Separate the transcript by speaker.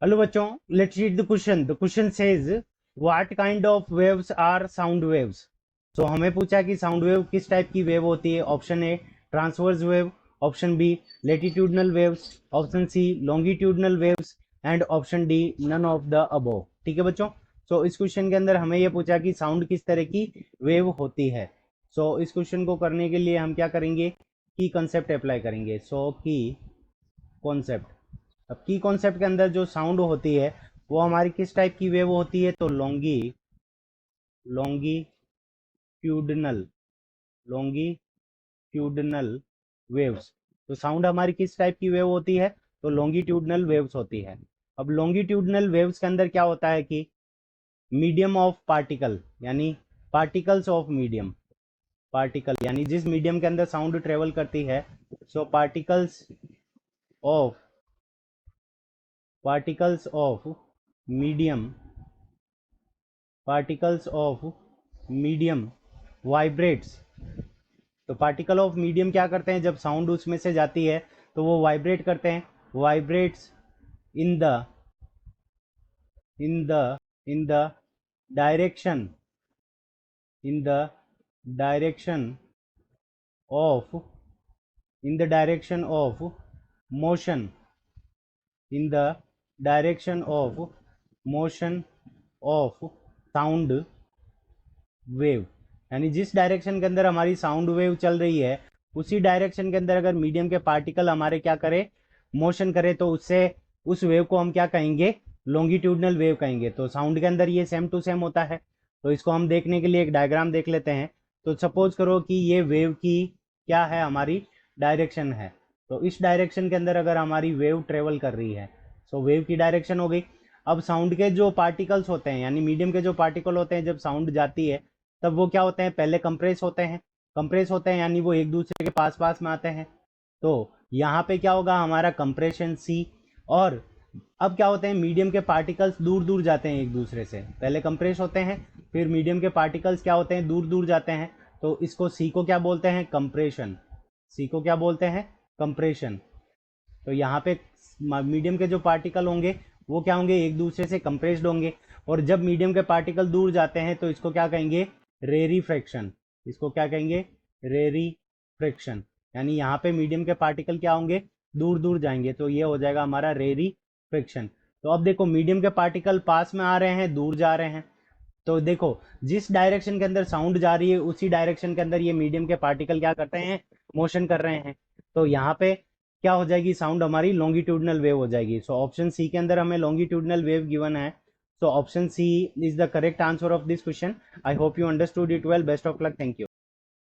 Speaker 1: Hello बच्चों, let's read the question. The question says what kind of waves are sound waves. तो हमें पूछा कि साउंड वेव किस टाइप की वेव होती है। Option A transverse wave, option B latitudinal waves, option C longitudinal waves and option D none of the above. ठीक है बच्चों। तो इस क्वेश्चन के अंदर हमें यह पूछा कि साउंड किस तरह की वेव होती है। सो इस क्वेश्चन को करने के लिए हम क्या करेंगे, की कॉन्सेप्ट अप्लाई करेंगे। सो की कॉन्सेप्ट, अब की कॉन्सेप्ट के अंदर जो साउंड होती है वो हमारी किस टाइप की वेव होती है, तो लॉन्गिट्यूडनल लॉन्गिट्यूडनल वेव्स। तो साउंड हमारी किस टाइप की वेव होती है, तो लॉन्गिट्यूडनल वेव्स होती है। अब लॉन्गिट्यूडनल वेव्स के अंदर क्या होता है कि मीडियम ऑफ पार्टिकल, यानी पार्टिकल्स ऑफ मीडियम, पार्टिकल यानी जिस मीडियम के अंदर साउंड ट्रेवल करती है, सो of particles of medium particles of medium vibrates. तो पार्टिकल ऑफ मीडियम क्या करते हैं, जब साउंड उसमें से जाती है तो वो वाइब्रेट करते हैं, vibrates in the in the in the direction in the direction of in the direction of motion in the direction of motion of sound wave. यानी जिस डायरेक्शन के अंदर हमारी साउंड वेव चल रही है उसी डायरेक्शन के अंदर अगर मीडियम के पार्टिकल हमारे क्या करे, मोशन करे, तो उससे उस वेव को हम क्या कहेंगे, लॉन्गिट्यूडनल वेव कहेंगे। तो साउंड के अंदर ये सेम टू सेम होता है। तो इसको हम देखने के लिए एक डायग्राम देख लेते हैं। तो सपोज करो कि ये वेव की क्या है, हमारी डायरेक्शन है। तो इस डायरेक्शन के अंदर अगर हमारी वेव ट्रेवल कर रही है, सो वेव की डायरेक्शन हो गई। अब साउंड के जो पार्टिकल्स होते हैं, यानी मीडियम के जो पार्टिकल होते हैं, जब साउंड जाती है तब वो क्या होते हैं, पहले कंप्रेस होते हैं यानी वो एक दूसरे के पास पास में आते हैं। तो यहाँ पे क्या होगा, हमारा कंप्रेशन सी। और अब क्या होते हैं, मीडियम के पार्टिकल्स दूर दूर जाते हैं एक दूसरे से, पहले कंप्रेस होते हैं, फिर मीडियम के पार्टिकल्स क्या होते हैं, दूर दूर जाते हैं। तो इसको सी को क्या बोलते हैं, कंप्रेशन। सी को क्या बोलते हैं, कंप्रेशन। तो यहाँ पे मीडियम के जो पार्टिकल होंगे वो क्या होंगे, एक दूसरे से कंप्रेस्ड होंगे। और जब मीडियम के पार्टिकल दूर जाते हैं तो इसको क्या कहेंगे, रेरीफ्रैक्शन। इसको क्या कहेंगे, रेरीफ्रैक्शन। यानी यहाँ पे मीडियम के पार्टिकल क्या होंगे, दूर दूर जाएंगे, तो ये हो जाएगा हमारा रेरीफ्रैक्शन। तो अब देखो मीडियम के पार्टिकल पास में आ रहे हैं, दूर जा रहे हैं। तो देखो जिस डायरेक्शन के अंदर साउंड जा रही है उसी डायरेक्शन के अंदर ये मीडियम के पार्टिकल क्या करते हैं, मोशन कर रहे हैं। तो यहाँ पे क्या हो जाएगी, साउंड हमारी लॉन्गिट्यूडनल वेव हो जाएगी। सो ऑप्शन सी के अंदर हमें लॉन्गिट्यूडनल वेव गिवन है। So option C is the correct answer of this question. I hope you understood it well. Best of luck. Thank you.